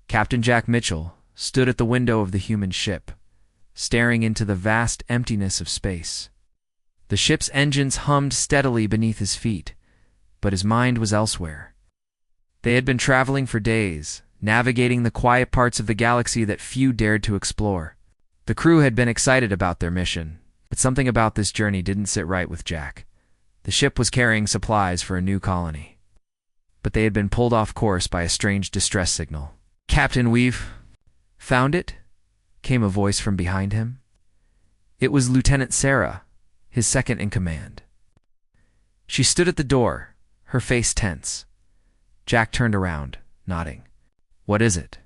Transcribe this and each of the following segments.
Captain Jack Mitchell stood at the window of the human ship, staring into the vast emptiness of space. The ship's engines hummed steadily beneath his feet, but his mind was elsewhere. They had been traveling for days, navigating the quiet parts of the galaxy that few dared to explore. The crew had been excited about their mission, but something about this journey didn't sit right with Jack. The ship was carrying supplies for a new colony, but they had been pulled off course by a strange distress signal. "Captain, we've found it," came a voice from behind him. It was Lieutenant Sarah, his second in command. She stood at the door, her face tense. Jack turned around, nodding. "What is it?"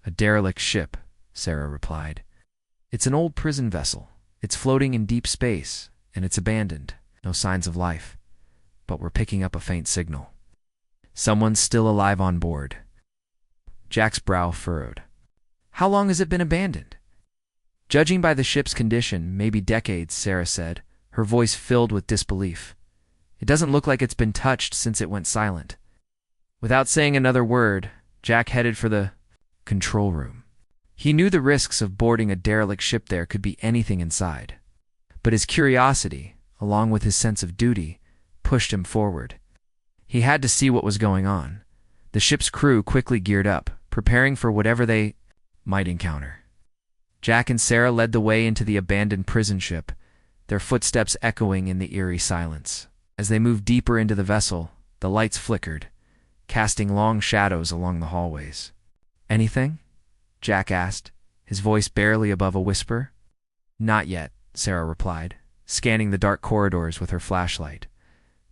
"A derelict ship," Sarah replied. "It's an old prison vessel. It's floating in deep space, and it's abandoned. No signs of life. But we're picking up a faint signal. Someone's still alive on board." Jack's brow furrowed. "How long has it been abandoned?" "Judging by the ship's condition, maybe decades," Sarah said, her voice filled with disbelief. "It doesn't look like it's been touched since it went silent." Without saying another word, Jack headed for the control room. He knew the risks of boarding a derelict ship there could be anything inside. But his curiosity, along with his sense of duty, pushed him forward. He had to see what was going on. The ship's crew quickly geared up, preparing for whatever they might encounter. Jack and Sarah led the way into the abandoned prison ship, their footsteps echoing in the eerie silence. As they moved deeper into the vessel, the lights flickered, casting long shadows along the hallways. "Anything?" Jack asked, his voice barely above a whisper. "Not yet," Sarah replied, scanning the dark corridors with her flashlight.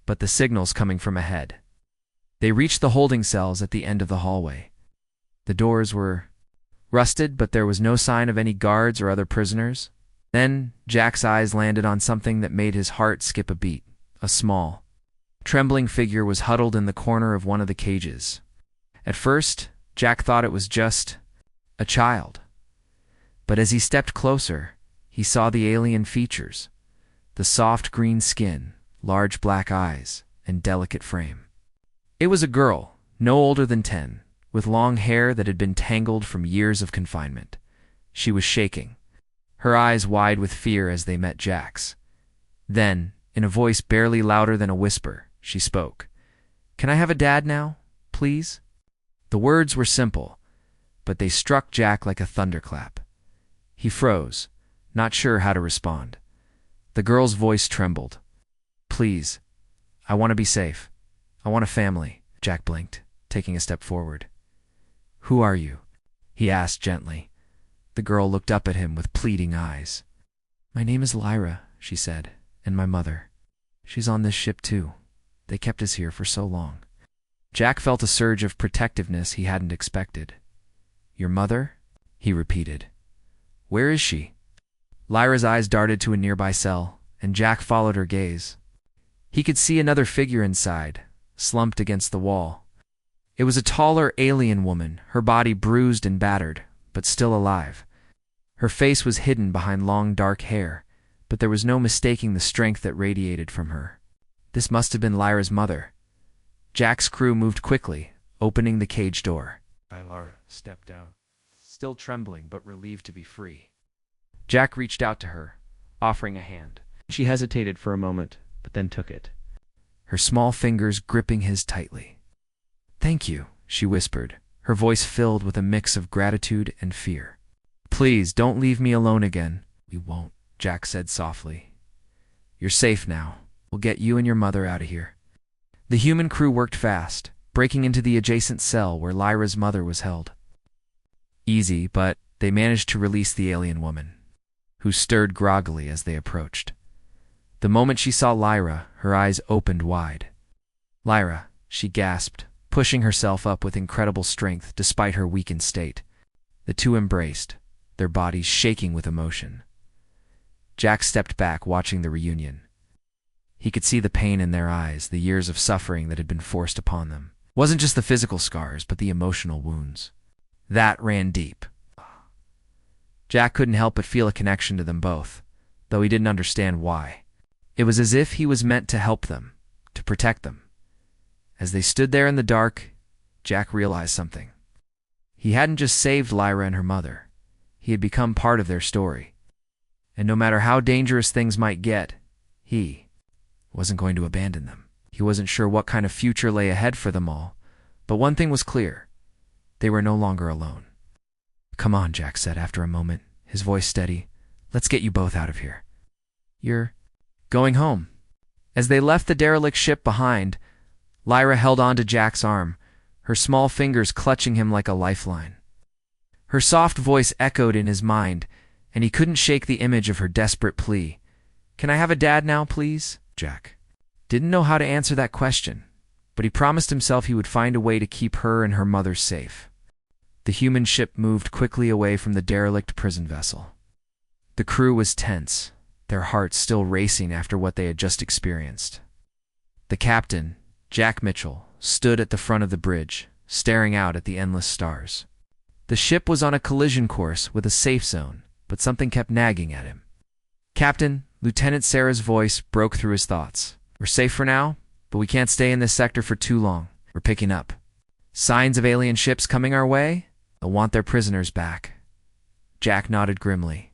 "But the signal's coming from ahead." They reached the holding cells at the end of the hallway. The doors were rusted, but there was no sign of any guards or other prisoners. Then Jack's eyes landed on something that made his heart skip a beat. A small, trembling figure was huddled in the corner of one of the cages. At first, Jack thought it was just a child. But as he stepped closer, he saw the alien features: the soft green skin, large black eyes, and delicate frame. It was a girl, no older than 10, with long hair that had been tangled from years of confinement. She was shaking, her eyes wide with fear as they met Jack's. Then, in a voice barely louder than a whisper, she spoke. "Can I have a dad now, please?" The words were simple, but they struck Jack like a thunderclap. He froze, not sure how to respond. The girl's voice trembled. "Please, I want to be safe. I want a family." Jack blinked, taking a step forward. "Who are you?" he asked gently. The girl looked up at him with pleading eyes. "My name is Lyra," she said, "and my mother. She's on this ship too. They kept us here for so long." Jack felt a surge of protectiveness he hadn't expected. "Your mother?" he repeated. "Where is she?" Lyra's eyes darted to a nearby cell, and Jack followed her gaze. He could see another figure inside, slumped against the wall. It was a taller alien woman, her body bruised and battered, but still alive. Her face was hidden behind long dark hair, but there was no mistaking the strength that radiated from her. This must have been Lyra's mother. Jack's crew moved quickly, opening the cage door. Lyra stepped out, still trembling but relieved to be free. Jack reached out to her, offering a hand. She hesitated for a moment, but then took it, her small fingers gripping his tightly. "Thank you," she whispered, her voice filled with a mix of gratitude and fear. "Please, don't leave me alone again." "We won't," Jack said softly. "You're safe now. We'll get you and your mother out of here." The human crew worked fast, breaking into the adjacent cell where Lyra's mother was held. Easy, but they managed to release the alien woman, who stirred groggily as they approached. The moment she saw Lyra, her eyes opened wide. "Lyra," she gasped, pushing herself up with incredible strength despite her weakened state. The two embraced, their bodies shaking with emotion. Jack stepped back, watching the reunion. He could see the pain in their eyes, the years of suffering that had been forced upon them. It wasn't just the physical scars, but the emotional wounds. That ran deep. Jack couldn't help but feel a connection to them both, though he didn't understand why. It was as if he was meant to help them, to protect them. As they stood there in the dark, Jack realized something. He hadn't just saved Lyra and her mother. He had become part of their story. And no matter how dangerous things might get, he wasn't going to abandon them. He wasn't sure what kind of future lay ahead for them all, but one thing was clear. They were no longer alone. "Come on," Jack said after a moment, his voice steady. "Let's get you both out of here." "You're going home." As they left the derelict ship behind, Lyra held on to Jack's arm, her small fingers clutching him like a lifeline. Her soft voice echoed in his mind, and he couldn't shake the image of her desperate plea. "Can I have a dad now, please?" Jack didn't know how to answer that question, but he promised himself he would find a way to keep her and her mother safe. The human ship moved quickly away from the derelict prison vessel. The crew was tense, their hearts still racing after what they had just experienced. The captain, Jack Mitchell, stood at the front of the bridge, staring out at the endless stars. The ship was on a collision course with a safe zone, but something kept nagging at him. "Captain," Lieutenant Sarah's voice broke through his thoughts. "We're safe for now, but we can't stay in this sector for too long. We're picking up signs of alien ships coming our way. They'll want their prisoners back." Jack nodded grimly.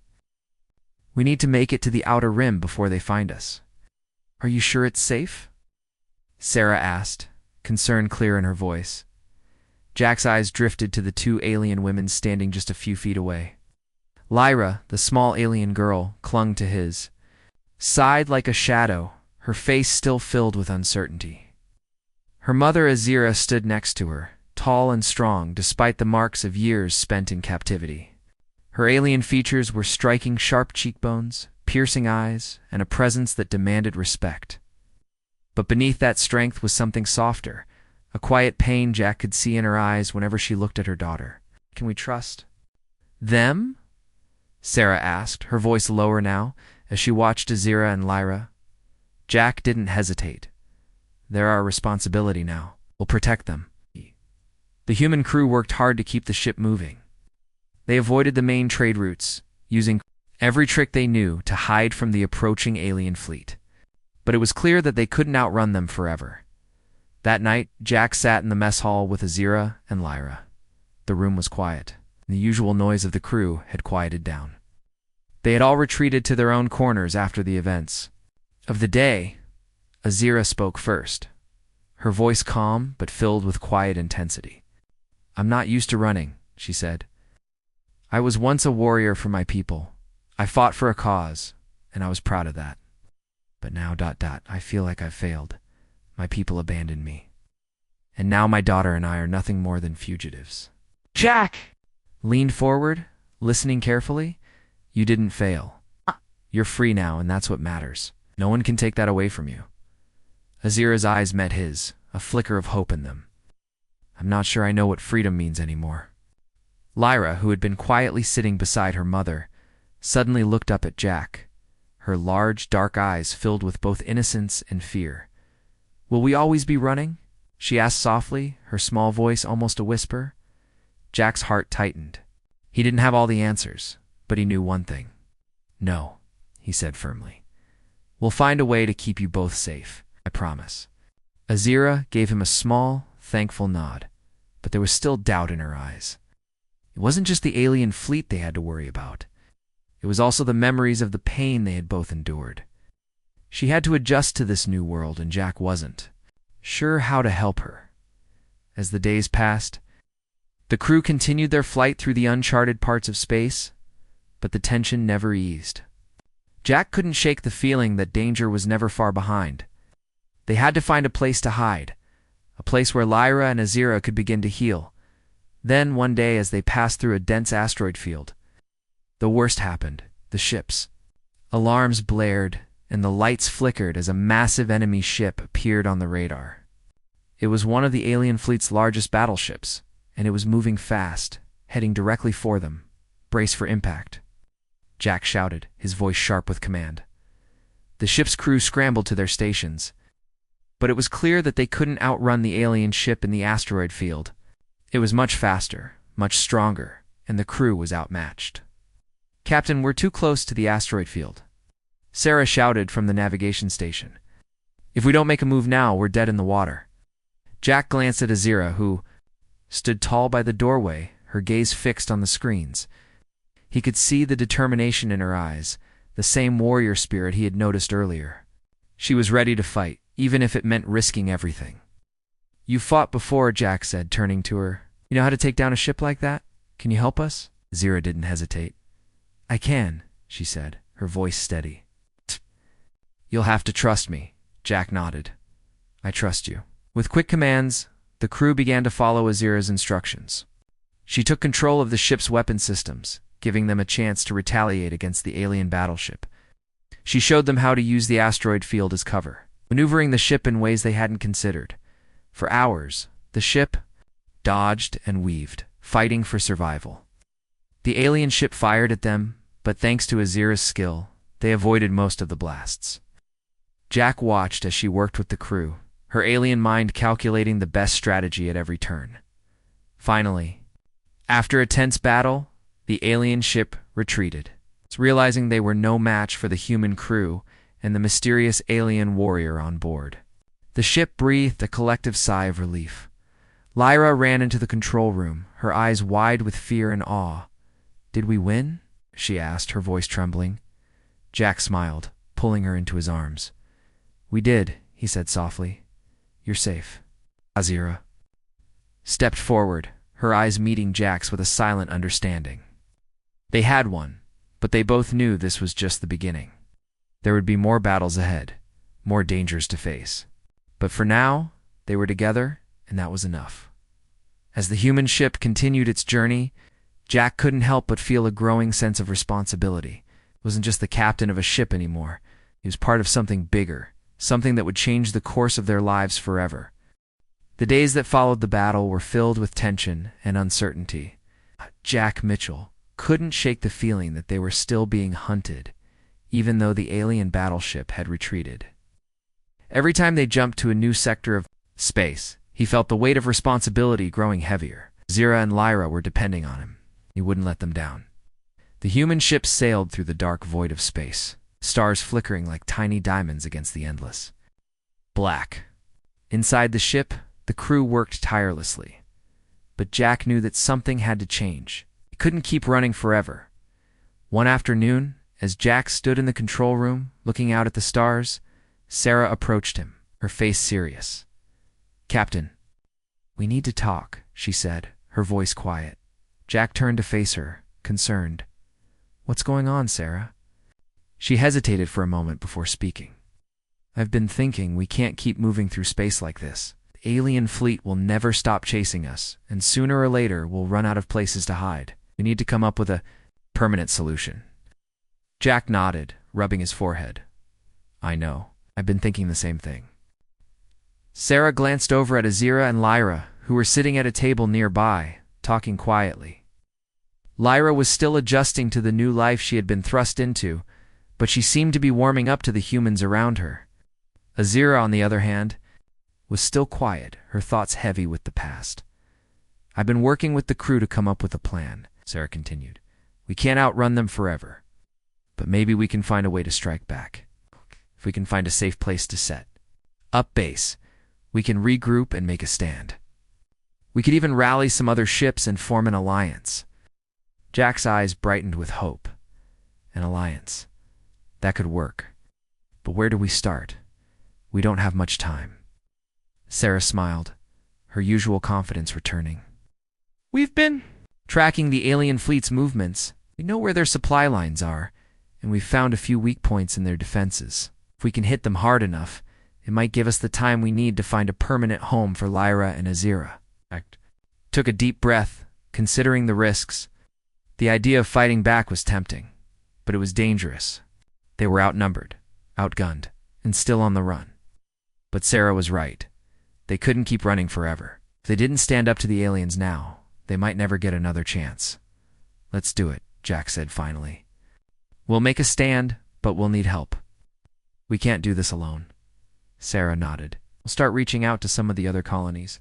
"We need to make it to the outer rim before they find us." "Are you sure it's safe?" Sarah asked, concern clear in her voice. Jack's eyes drifted to the two alien women standing just a few feet away. Lyra, the small alien girl, clung to his side like a shadow, her face still filled with uncertainty. Her mother Azira stood next to her, tall and strong despite the marks of years spent in captivity. Her alien features were striking sharp cheekbones, piercing eyes, and a presence that demanded respect. But beneath that strength was something softer, a quiet pain Jack could see in her eyes whenever she looked at her daughter. "Can we trust them?" Sarah asked, her voice lower now, as she watched Azira and Lyra. Jack didn't hesitate. "They're our responsibility now. We'll protect them." The human crew worked hard to keep the ship moving. They avoided the main trade routes, using every trick they knew to hide from the approaching alien fleet. But it was clear that they couldn't outrun them forever. That night, Jack sat in the mess hall with Azira and Lyra. The room was quiet. The usual noise of the crew had quieted down. They had all retreated to their own corners after the events of the day. Azira spoke first, her voice calm but filled with quiet intensity. "I'm not used to running," she said. "I was once a warrior for my people. I fought for a cause, and I was proud of that. But now, I feel like I've failed. My people abandoned me. And now my daughter and I are nothing more than fugitives." Jack leaned forward, listening carefully. "You didn't fail. You're free now, and that's what matters. No one can take that away from you." Azira's eyes met his, a flicker of hope in them. "I'm not sure I know what freedom means anymore." Lyra, who had been quietly sitting beside her mother, suddenly looked up at Jack, her large, dark eyes filled with both innocence and fear. "Will we always be running?" she asked softly, her small voice almost a whisper. Jack's heart tightened. He didn't have all the answers, but he knew one thing. "No," he said firmly. "We'll find a way to keep you both safe, I promise." Azira gave him a small, thankful nod, but there was still doubt in her eyes. It wasn't just the alien fleet they had to worry about. It was also the memories of the pain they had both endured. She had to adjust to this new world, and Jack wasn't sure how to help her. As the days passed, the crew continued their flight through the uncharted parts of space, but the tension never eased. Jack couldn't shake the feeling that danger was never far behind. They had to find a place to hide, a place where Lyra and Azira could begin to heal. Then, one day, as they passed through a dense asteroid field, the worst happened. The ship's alarms blared, and the lights flickered as a massive enemy ship appeared on the radar. It was one of the alien fleet's largest battleships, and it was moving fast, heading directly for them. "Brace for impact," Jack shouted, his voice sharp with command. The ship's crew scrambled to their stations, but it was clear that they couldn't outrun the alien ship in the asteroid field. It was much faster, much stronger, and the crew was outmatched. "Captain, we're too close to the asteroid field," Sarah shouted from the navigation station. "If we don't make a move now, we're dead in the water." Jack glanced at Azira, who stood tall by the doorway, her gaze fixed on the screens. He could see the determination in her eyes, the same warrior spirit he had noticed earlier. She was ready to fight, even if it meant risking everything. "You fought before," Jack said, turning to her. "You know how to take down a ship like that? Can you help us?" Azira didn't hesitate. "I can," she said, her voice steady. "You'll have to trust me," Jack nodded. "I trust you." With quick commands, the crew began to follow Azira's instructions. She took control of the ship's weapon systems, giving them a chance to retaliate against the alien battleship. She showed them how to use the asteroid field as cover, maneuvering the ship in ways they hadn't considered. For hours, the ship dodged and weaved, fighting for survival. The alien ship fired at them, but thanks to Azira's skill, they avoided most of the blasts. Jack watched as she worked with the crew, her alien mind calculating the best strategy at every turn. Finally, after a tense battle, the alien ship retreated, realizing they were no match for the human crew and the mysterious alien warrior on board. The ship breathed a collective sigh of relief. Lyra ran into the control room, her eyes wide with fear and awe. "Did we win?" she asked, her voice trembling. Jack smiled, pulling her into his arms. "We did," he said softly. "You're safe." Azira stepped forward, her eyes meeting Jack's with a silent understanding. They had won, but they both knew this was just the beginning. There would be more battles ahead, more dangers to face. But for now, they were together, and that was enough. As the human ship continued its journey, Jack couldn't help but feel a growing sense of responsibility. He wasn't just the captain of a ship anymore. He was part of something bigger, something that would change the course of their lives forever. The days that followed the battle were filled with tension and uncertainty. Jack Mitchell couldn't shake the feeling that they were still being hunted, even though the alien battleship had retreated. Every time they jumped to a new sector of space, he felt the weight of responsibility growing heavier. Azira and Lyra were depending on him. He wouldn't let them down. The human ship sailed through the dark void of space, stars flickering like tiny diamonds against the endless black. Inside the ship, the crew worked tirelessly. But Jack knew that something had to change. He couldn't keep running forever. One afternoon, as Jack stood in the control room, looking out at the stars, Sarah approached him, her face serious. "Captain, we need to talk," she said, her voice quiet. Jack turned to face her, concerned. "What's going on, Sarah?" She hesitated for a moment before speaking. "I've been thinking we can't keep moving through space like this. The alien fleet will never stop chasing us, and sooner or later we'll run out of places to hide. We need to come up with a permanent solution." Jack nodded, rubbing his forehead. "I know. I've been thinking the same thing." Sarah glanced over at Azira and Lyra, who were sitting at a table nearby, talking quietly. Lyra was still adjusting to the new life she had been thrust into, but she seemed to be warming up to the humans around her. Azira, on the other hand, was still quiet, her thoughts heavy with the past. "I've been working with the crew to come up with a plan," Sarah continued. "We can't outrun them forever, but maybe we can find a way to strike back. If we can find a safe place to set up base, we can regroup and make a stand. We could even rally some other ships and form an alliance." Jack's eyes brightened with hope. An alliance. That could work. But where do we start? We don't have much time. Sarah smiled, her usual confidence returning. "We've been tracking the alien fleet's movements. We know where their supply lines are, and we've found a few weak points in their defenses. If we can hit them hard enough, it might give us the time we need to find a permanent home for Lyra and Azira." Took a deep breath, considering the risks. The idea of fighting back was tempting, but it was dangerous. They were outnumbered, outgunned, and still on the run. But Sarah was right. They couldn't keep running forever. If they didn't stand up to the aliens now, they might never get another chance. "Let's do it," Jack said finally. "We'll make a stand, but we'll need help." "We can't do this alone." Sarah nodded. "We'll start reaching out to some of the other colonies.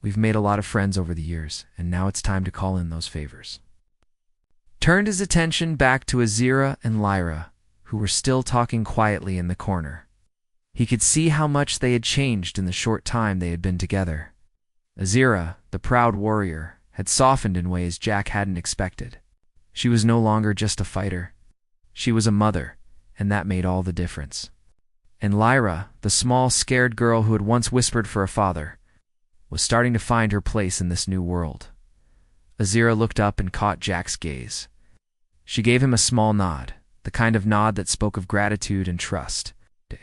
We've made a lot of friends over the years, and now it's time to call in those favors." Turned his attention back to Azira and Lyra, who were still talking quietly in the corner. He could see how much they had changed in the short time they had been together. Azira, the proud warrior, had softened in ways Jack hadn't expected. She was no longer just a fighter. She was a mother, and that made all the difference. And Lyra, the small, scared girl who had once whispered for a father, was starting to find her place in this new world. Azira looked up and caught Jack's gaze. She gave him a small nod, the kind of nod that spoke of gratitude and trust. They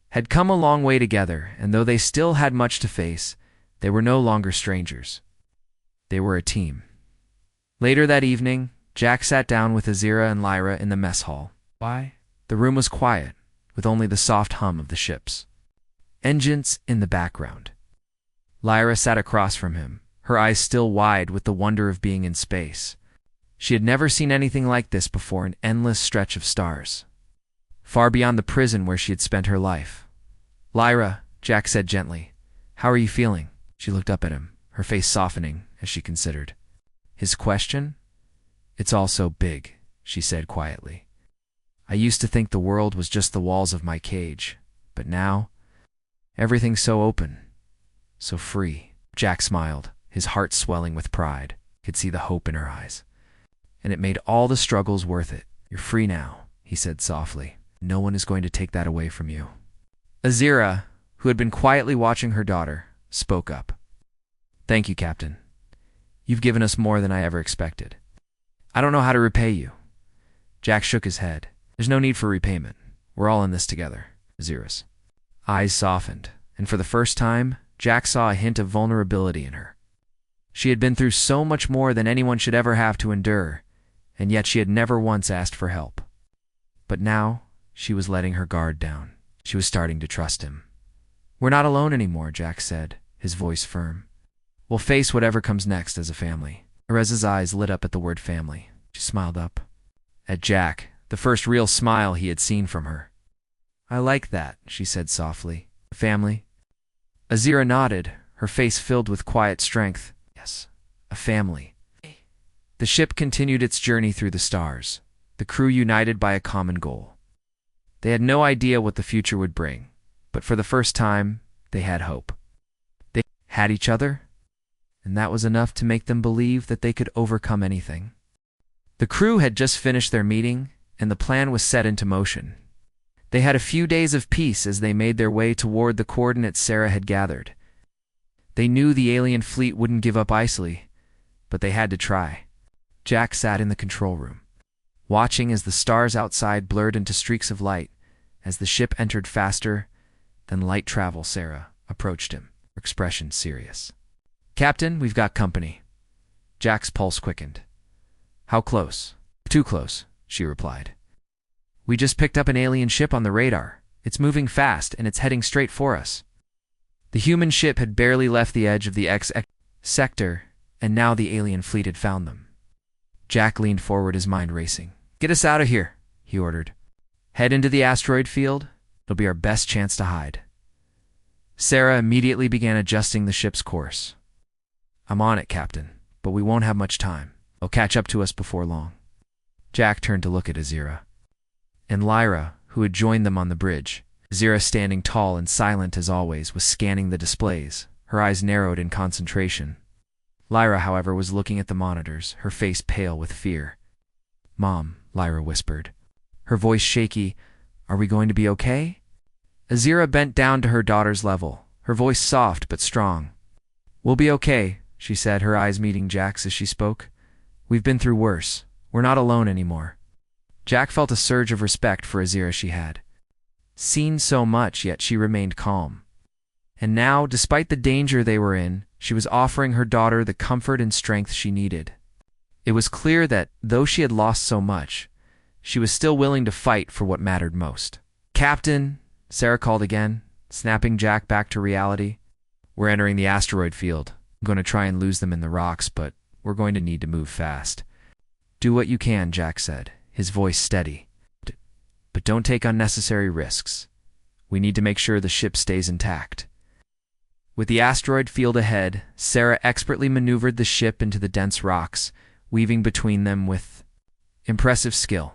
had come a long way together, and though they still had much to face, they were no longer strangers. They were a team. Later that evening, Jack sat down with Azira and Lyra in the mess hall. Why? The room was quiet, with only the soft hum of the ship's engines in the background. Lyra sat across from him, her eyes still wide with the wonder of being in space. She had never seen anything like this before, an endless stretch of stars, far beyond the prison where she had spent her life. Lyra, Jack said gently, how are you feeling? She looked up at him, her face softening as she considered his question. It's all so big, she said quietly. I used to think the world was just the walls of my cage, but now, everything's so open, so free. Jack smiled, his heart swelling with pride. He could see the hope in her eyes. And it made all the struggles worth it. You're free now, he said softly. No one is going to take that away from you. Azira, who had been quietly watching her daughter, spoke up. Thank you, Captain. You've given us more than I ever expected. I don't know how to repay you. Jack shook his head. There's no need for repayment. We're all in this together. Azira's eyes softened, and for the first time, Jack saw a hint of vulnerability in her. She had been through so much more than anyone should ever have to endure, and yet she had never once asked for help. But now, she was letting her guard down. She was starting to trust him. We're not alone anymore, Jack said, his voice firm. We'll face whatever comes next as a family. Teresa's eyes lit up at the word family. She smiled up at Jack, the first real smile he had seen from her. I like that, she said softly. A family? Azira nodded, her face filled with quiet strength. Yes, a family. The ship continued its journey through the stars, the crew united by a common goal. They had no idea what the future would bring, but for the first time, they had hope. They had each other, and that was enough to make them believe that they could overcome anything. The crew had just finished their meeting, and the plan was set into motion. They had a few days of peace as they made their way toward the coordinates Sarah had gathered. They knew the alien fleet wouldn't give up easily, but they had to try. Jack sat in the control room, watching as the stars outside blurred into streaks of light as the ship entered faster than light travel. Sarah approached him, her expression serious. Captain, we've got company. Jack's pulse quickened. How close? Too close, she replied. We just picked up an alien ship on the radar. It's moving fast, and it's heading straight for us. The human ship had barely left the edge of the X sector, and now the alien fleet had found them. Jack leaned forward, his mind racing. Get us out of here, he ordered. Head into the asteroid field. It'll be our best chance to hide. Sarah immediately began adjusting the ship's course. I'm on it, Captain, but we won't have much time. They'll catch up to us before long. Jack turned to look at Azira and Lyra, who had joined them on the bridge. Azira, standing tall and silent as always, was scanning the displays, her eyes narrowed in concentration. Lyra, however, was looking at the monitors, her face pale with fear. Mom, Lyra whispered, her voice shaky, are we going to be okay? Azira bent down to her daughter's level, her voice soft but strong. We'll be okay, she said, her eyes meeting Jack's as she spoke. We've been through worse. We're not alone anymore. Jack felt a surge of respect for Azira. She had seen so much, yet she remained calm. And now, despite the danger they were in, she was offering her daughter the comfort and strength she needed. It was clear that, though she had lost so much, she was still willing to fight for what mattered most. Captain, Sarah called again, snapping Jack back to reality. We're entering the asteroid field. I'm going to try and lose them in the rocks, but we're going to need to move fast. Do what you can, Jack said, his voice steady. But don't take unnecessary risks. We need to make sure the ship stays intact. With the asteroid field ahead, Sarah expertly maneuvered the ship into the dense rocks, weaving between them with impressive skill.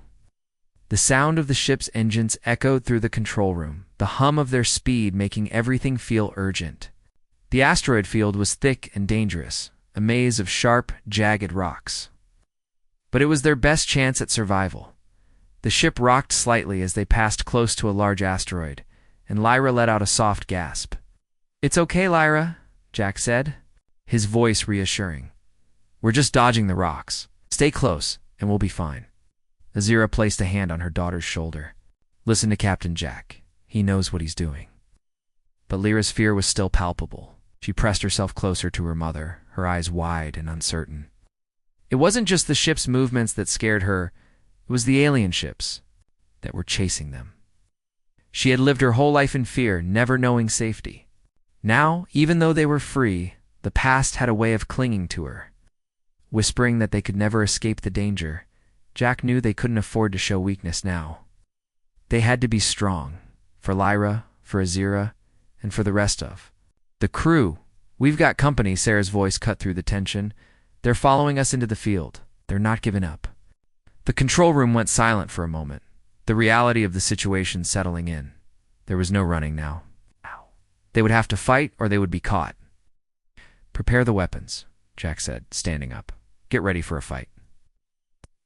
The sound of the ship's engines echoed through the control room, the hum of their speed making everything feel urgent. The asteroid field was thick and dangerous, a maze of sharp, jagged rocks. But it was their best chance at survival. The ship rocked slightly as they passed close to a large asteroid, and Lyra let out a soft gasp. "It's okay, Lyra," Jack said, his voice reassuring. "We're just dodging the rocks. Stay close, and we'll be fine." Azira placed a hand on her daughter's shoulder. "Listen to Captain Jack. He knows what he's doing." But Lyra's fear was still palpable. She pressed herself closer to her mother, her eyes wide and uncertain. It wasn't just the ship's movements that scared her, it was the alien ships that were chasing them. She had lived her whole life in fear, never knowing safety. Now, even though they were free, the past had a way of clinging to her. Whispering that they could never escape the danger, Jack knew they couldn't afford to show weakness now. They had to be strong, for Lyra, for Azira, and for the rest of the crew. "We've got company," Sarah's voice cut through the tension. "They're following us into the field. They're not giving up." The control room went silent for a moment, the reality of the situation settling in. There was no running now. They would have to fight or they would be caught. "Prepare the weapons," Jack said, standing up. "Get ready for a fight."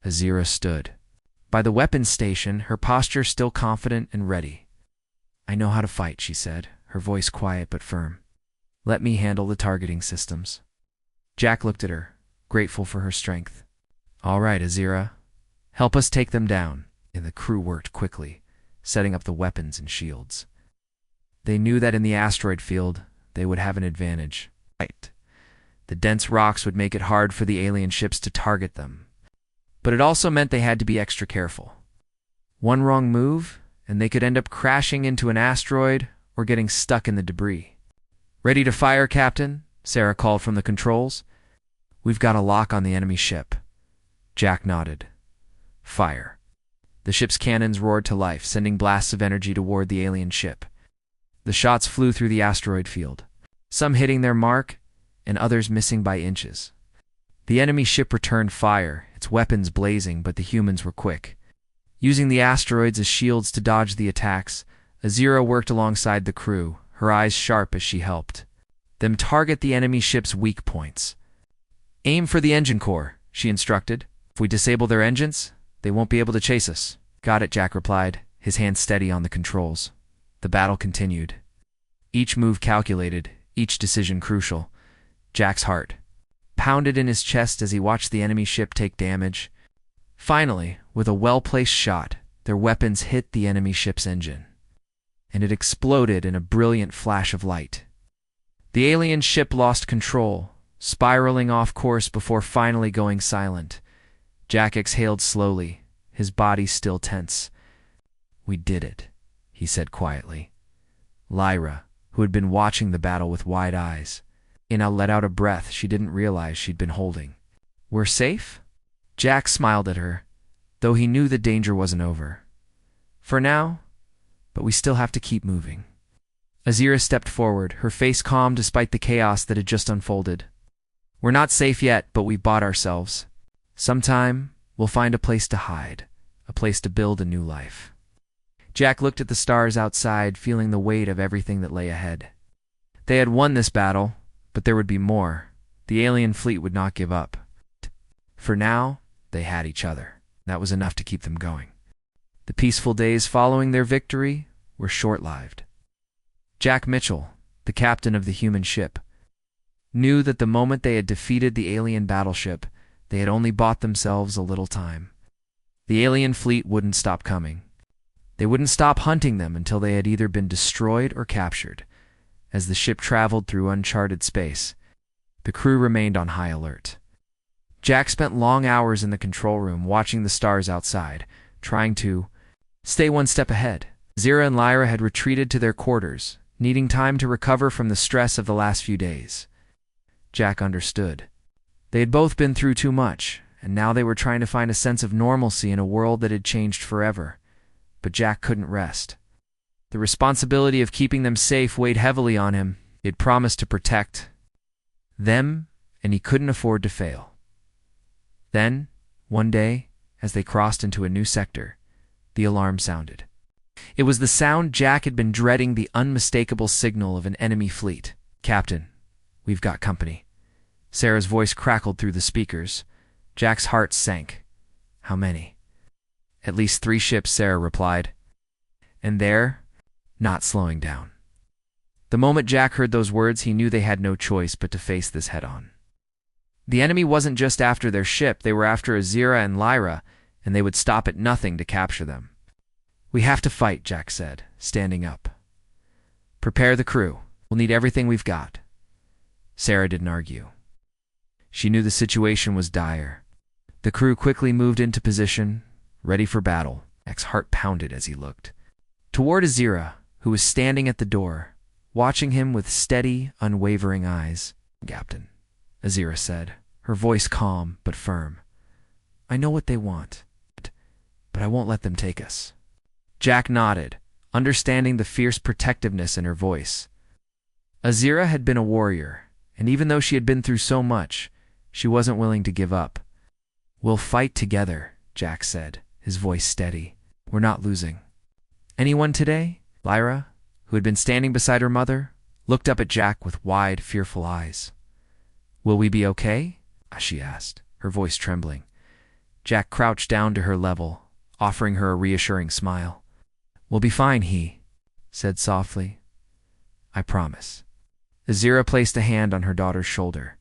Azira stood by the weapons station, her posture still confident and ready. "I know how to fight," she said, her voice quiet but firm. "Let me handle the targeting systems." Jack looked at her, grateful for her strength. "All right, Azira. Help us take them down." And the crew worked quickly, setting up the weapons and shields. They knew that in the asteroid field, they would have an advantage. The dense rocks would make it hard for the alien ships to target them. But it also meant they had to be extra careful. One wrong move, and they could end up crashing into an asteroid or getting stuck in the debris. "Ready to fire, Captain?" Sarah called from the controls. "We've got a lock on the enemy ship." Jack nodded. "Fire." The ship's cannons roared to life, sending blasts of energy toward the alien ship. The shots flew through the asteroid field, some hitting their mark and others missing by inches. The enemy ship returned fire, its weapons blazing, but the humans were quick. Using the asteroids as shields to dodge the attacks, Azira worked alongside the crew, her eyes sharp as she helped them target the enemy ship's weak points. "Aim for the engine core," she instructed. "If we disable their engines, they won't be able to chase us." "Got it," Jack replied, his hand steady on the controls. The battle continued. Each move calculated, each decision crucial. Jack's heart pounded in his chest as he watched the enemy ship take damage. Finally, with a well-placed shot, their weapons hit the enemy ship's engine, and it exploded in a brilliant flash of light. The alien ship lost control, spiraling off course before finally going silent. Jack exhaled slowly, his body still tense. "We did it," he said quietly. Lyra, who had been watching the battle with wide eyes, Ina let out a breath she didn't realize she'd been holding. "We're safe?" Jack smiled at her, though he knew the danger wasn't over. "For now, but we still have to keep moving." Azira stepped forward, her face calm despite the chaos that had just unfolded. "We're not safe yet, but we bought ourselves. Sometime, we'll find a place to hide, a place to build a new life." Jack looked at the stars outside, feeling the weight of everything that lay ahead. They had won this battle, but there would be more. The alien fleet would not give up. For now, they had each other. That was enough to keep them going. The peaceful days following their victory were short-lived. Jack Mitchell, the captain of the human ship, knew that the moment they had defeated the alien battleship, they had only bought themselves a little time. The alien fleet wouldn't stop coming. They wouldn't stop hunting them until they had either been destroyed or captured. As the ship traveled through uncharted space, the crew remained on high alert. Jack spent long hours in the control room watching the stars outside, trying to stay one step ahead. Azira and Lyra had retreated to their quarters, needing time to recover from the stress of the last few days. Jack understood. They had both been through too much, and now they were trying to find a sense of normalcy in a world that had changed forever. But Jack couldn't rest. The responsibility of keeping them safe weighed heavily on him. He had promised to protect them, and he couldn't afford to fail. Then, one day, as they crossed into a new sector, the alarm sounded. It was the sound Jack had been dreading, the unmistakable signal of an enemy fleet. "Captain, we've got company." Sarah's voice crackled through the speakers. Jack's heart sank. How many? At least 3 ships, Sarah replied. And they're not slowing down. The moment Jack heard those words, he knew they had no choice but to face this head-on. The enemy wasn't just after their ship, they were after Azira and Lyra, and they would stop at nothing to capture them. We have to fight, Jack said, standing up. Prepare the crew. We'll need everything we've got. Sarah didn't argue. She knew the situation was dire. The crew quickly moved into position, ready for battle. Jack's heart pounded as he looked toward Azira, who was standing at the door, watching him with steady, unwavering eyes. Captain, Azira said, her voice calm but firm. I know what they want, but I won't let them take us. Jack nodded, understanding the fierce protectiveness in her voice. Azira had been a warrior, and even though she had been through so much, she wasn't willing to give up. We'll fight together, Jack said, his voice steady. We're not losing. Anyone today? Lyra, who had been standing beside her mother, looked up at Jack with wide, fearful eyes. Will we be okay? She asked, her voice trembling. Jack crouched down to her level, offering her a reassuring smile. We'll be fine, he said softly. I promise. Azira placed a hand on her daughter's shoulder.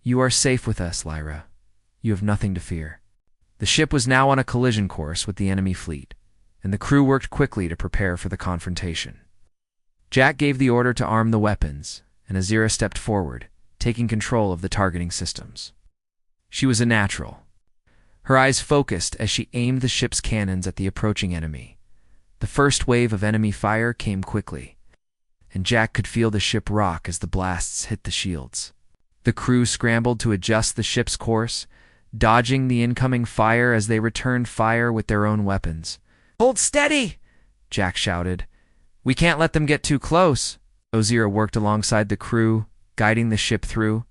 You are safe with us, Lyra. You have nothing to fear. The ship was now on a collision course with the enemy fleet, and the crew worked quickly to prepare for the confrontation. Jack gave the order to arm the weapons, and Azira stepped forward, taking control of the targeting systems. She was a natural. Her eyes focused as she aimed the ship's cannons at the approaching enemy. The first wave of enemy fire came quickly, and Jack could feel the ship rock as the blasts hit the shields. The crew scrambled to adjust the ship's course, dodging the incoming fire as they returned fire with their own weapons. Hold steady! Jack shouted. We can't let them get too close. Azira worked alongside the crew, guiding the ship through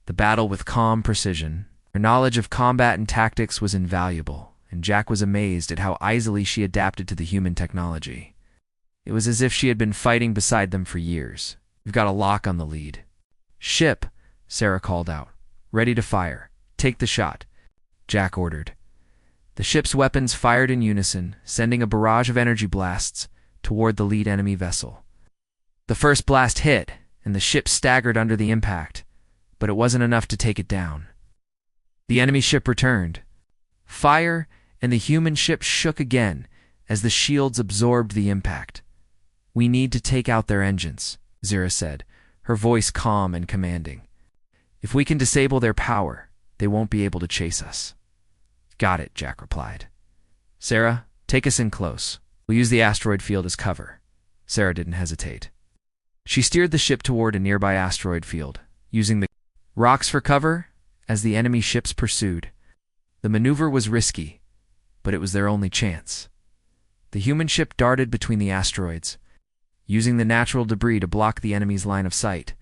the battle with calm precision. Her knowledge of combat and tactics was invaluable, and Jack was amazed at how easily she adapted to the human technology. It was as if she had been fighting beside them for years. We've got a lock on the lead. Ship, Sarah called out. Ready to fire. Take the shot, Jack ordered. The ship's weapons fired in unison, sending a barrage of energy blasts toward the lead enemy vessel. The first blast hit, and the ship staggered under the impact, but it wasn't enough to take it down. The enemy ship returned. Fire, and the human ship shook again as the shields absorbed the impact. We need to take out their engines, Azira said, her voice calm and commanding. If we can disable their power, they won't be able to chase us. Got it, Jack replied. Sarah, take us in close. We'll use the asteroid field as cover. Sarah didn't hesitate. She steered the ship toward a nearby asteroid field, using the rocks for cover as the enemy ships pursued. The maneuver was risky, but it was their only chance. The human ship darted between the asteroids, using the natural debris to block the enemy's line of sight.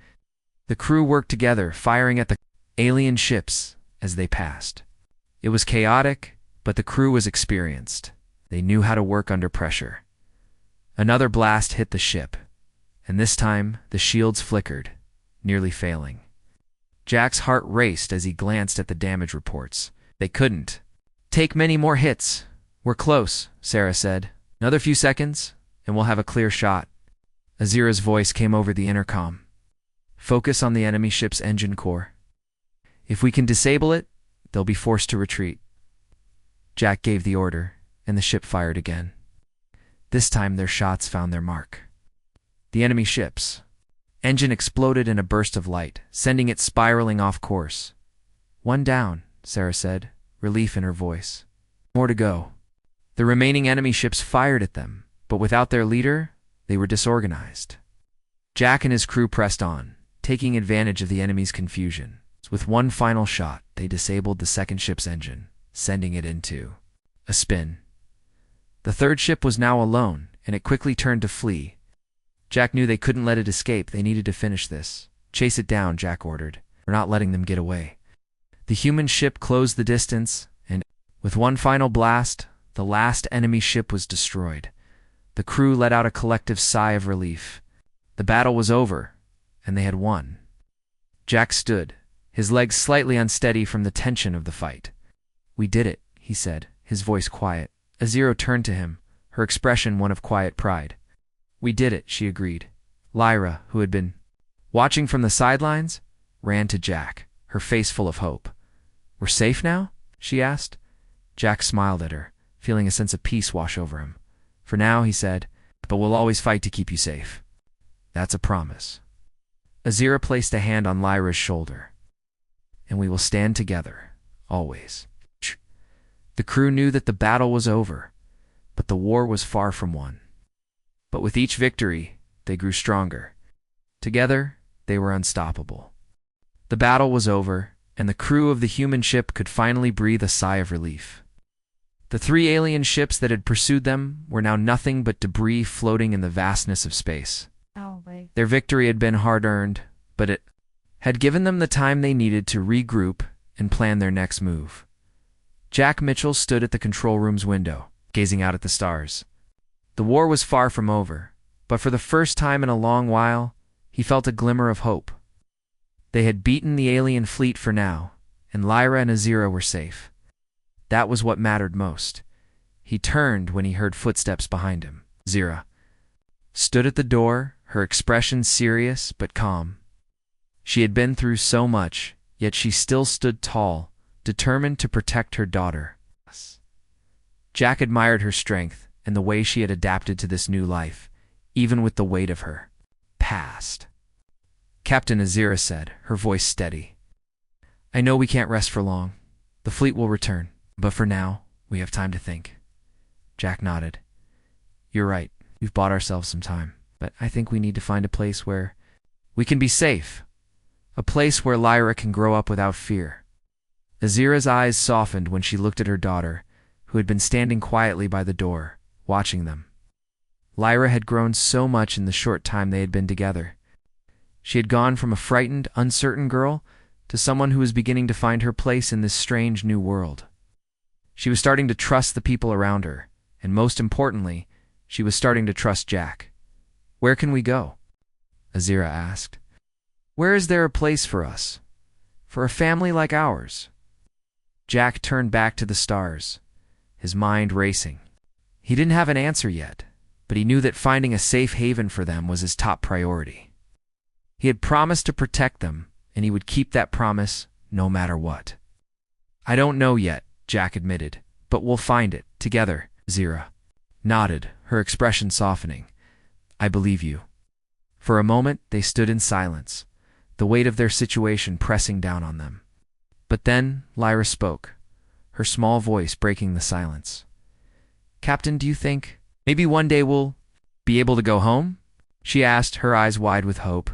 The crew worked together, firing at the alien ships as they passed. It was chaotic, but the crew was experienced. They knew how to work under pressure. Another blast hit the ship, and this time the shields flickered, nearly failing. Jack's heart raced as he glanced at the damage reports. They couldn't take many more hits. We're close, Sarah said. Another few seconds, and we'll have a clear shot. Azira's voice came over the intercom. Focus on the enemy ship's engine core. If we can disable it, they'll be forced to retreat. Jack gave the order, and the ship fired again. This time their shots found their mark. The enemy ship's engine exploded in a burst of light, sending it spiraling off course. One down, Sarah said, relief in her voice. More to go. The remaining enemy ships fired at them, but without their leader, they were disorganized. Jack and his crew pressed on, taking advantage of the enemy's confusion. With one final shot, they disabled the second ship's engine, sending it into a spin. The third ship was now alone, and it quickly turned to flee. Jack knew they couldn't let it escape. They needed to finish this. Chase it down, Jack ordered. We're not letting them get away. The human ship closed the distance, and with one final blast, the last enemy ship was destroyed. The crew let out a collective sigh of relief. The battle was over, and they had won. Jack stood, his legs slightly unsteady from the tension of the fight. "We did it," he said, his voice quiet. Azira turned to him, her expression one of quiet pride. "We did it," she agreed. Lyra, who had been watching from the sidelines, ran to Jack, her face full of hope. "We're safe now?" she asked. Jack smiled at her, feeling a sense of peace wash over him. "For now," he said, "but we'll always fight to keep you safe." "That's a promise." Azira placed a hand on Lyra's shoulder. "And we will stand together, always." The crew knew that the battle was over, but the war was far from won. But with each victory, they grew stronger. Together, they were unstoppable. The battle was over, and the crew of the human ship could finally breathe a sigh of relief. The 3 alien ships that had pursued them were now nothing but debris floating in the vastness of space. Their victory had been hard-earned, but it had given them the time they needed to regroup and plan their next move. Jack Mitchell stood at the control room's window, gazing out at the stars. The war was far from over, but for the first time in a long while, he felt a glimmer of hope. They had beaten the alien fleet for now, and Lyra and Azira were safe. That was what mattered most. He turned when he heard footsteps behind him. Azira stood at the door, her expression serious but calm. She had been through so much, yet she still stood tall, determined to protect her daughter. Jack admired her strength and the way she had adapted to this new life, even with the weight of her past. "Captain," Azira said, her voice steady, "I know we can't rest for long. The fleet will return, but for now, we have time to think." Jack nodded. "You're right. We've bought ourselves some time, but I think we need to find a place where we can be safe. A place where Lyra can grow up without fear." Azira's eyes softened when she looked at her daughter, who had been standing quietly by the door, watching them. Lyra had grown so much in the short time they had been together. She had gone from a frightened, uncertain girl to someone who was beginning to find her place in this strange new world. She was starting to trust the people around her, and most importantly, she was starting to trust Jack. "Where can we go?" Azira asked. "Where is there a place for us? For a family like ours?" Jack turned back to the stars, his mind racing. He didn't have an answer yet, but he knew that finding a safe haven for them was his top priority. He had promised to protect them, and he would keep that promise no matter what. "I don't know yet," Jack admitted, "but we'll find it, together." Azira nodded, her expression softening. "I believe you." For a moment, they stood in silence, the weight of their situation pressing down on them. But then Lyra spoke, her small voice breaking the silence. "Captain, do you think maybe one day we'll be able to go home?" she asked, her eyes wide with hope.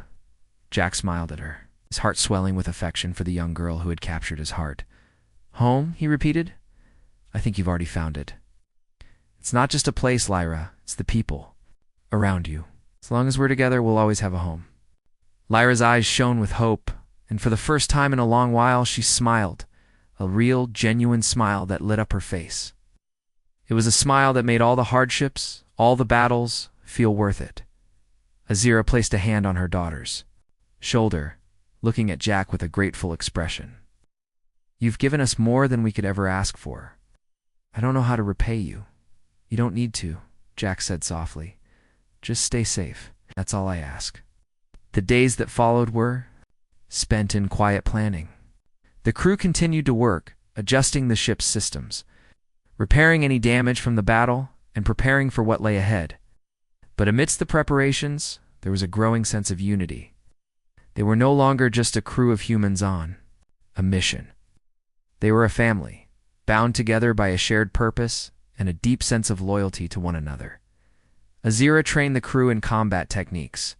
Jack smiled at her, his heart swelling with affection for the young girl who had captured his heart. "Home?" he repeated. "I think you've already found it. It's not just a place, Lyra, it's the people around you. As long as we're together, we'll always have a home." Lyra's eyes shone with hope, and for the first time in a long while she smiled, a real, genuine smile that lit up her face. It was a smile that made all the hardships, all the battles, feel worth it. Azira placed a hand on her daughter's shoulder, looking at Jack with a grateful expression. "You've given us more than we could ever ask for. I don't know how to repay you." "You don't need to," Jack said softly. "Just stay safe. That's all I ask." The days that followed were spent in quiet planning. The crew continued to work, adjusting the ship's systems, repairing any damage from the battle, and preparing for what lay ahead. But amidst the preparations, there was a growing sense of unity. They were no longer just a crew of humans on a mission. They were a family, bound together by a shared purpose and a deep sense of loyalty to one another. Azira trained the crew in combat techniques,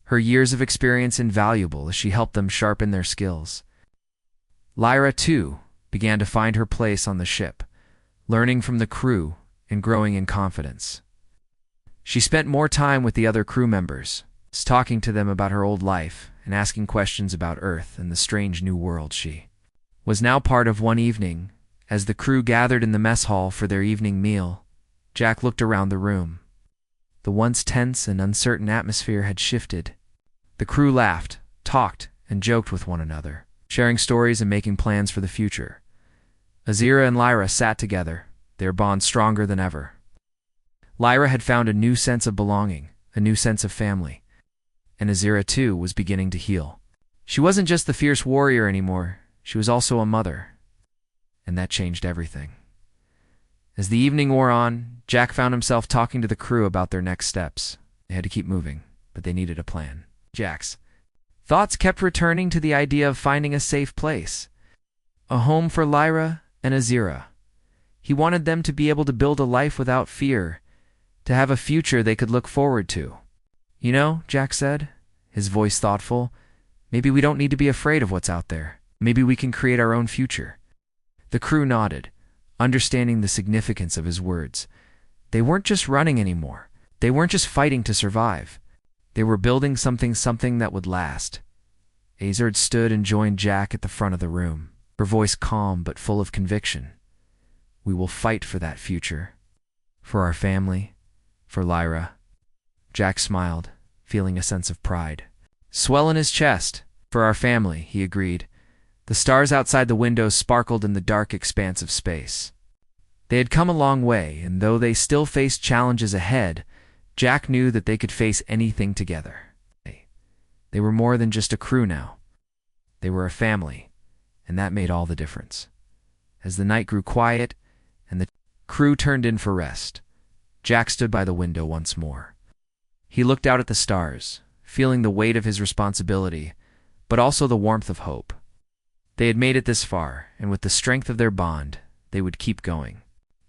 her years of experience invaluable as she helped them sharpen their skills. Lyra, too, began to find her place on the ship, learning from the crew and growing in confidence. She spent more time with the other crew members, talking to them about her old life and asking questions about Earth and the strange new world she was now part of. One evening, as the crew gathered in the mess hall for their evening meal, Jack looked around the room. The once tense and uncertain atmosphere had shifted. The crew laughed, talked, and joked with one another, sharing stories and making plans for the future. Azira and Lyra sat together, their bond stronger than ever. Lyra had found a new sense of belonging, a new sense of family, and Azira too was beginning to heal. She wasn't just the fierce warrior anymore, she was also a mother, and that changed everything. As the evening wore on, Jack found himself talking to the crew about their next steps. They had to keep moving, but they needed a plan. Jack's thoughts kept returning to the idea of finding a safe place, a home for Lyra and Azira. He wanted them to be able to build a life without fear, to have a future they could look forward to. You know, Jack said, his voice thoughtful, maybe we don't need to be afraid of what's out there. Maybe we can create our own future. The crew nodded, understanding the significance of his words. They weren't just running anymore. They weren't just fighting to survive. They were building something that would last. Azard stood and joined Jack at the front of the room, her voice calm but full of conviction. We will fight for that future. For our family. For Lyra. Jack smiled, feeling a sense of pride swell in his chest. For our family, he agreed. The stars outside the windows sparkled in the dark expanse of space. They had come a long way, and though they still faced challenges ahead, Jack knew that they could face anything together. They were more than just a crew now. They were a family, and that made all the difference. As the night grew quiet and the crew turned in for rest, Jack stood by the window once more. He looked out at the stars, feeling the weight of his responsibility, but also the warmth of hope. They had made it this far, and with the strength of their bond, they would keep going.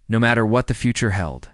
No matter what the future held,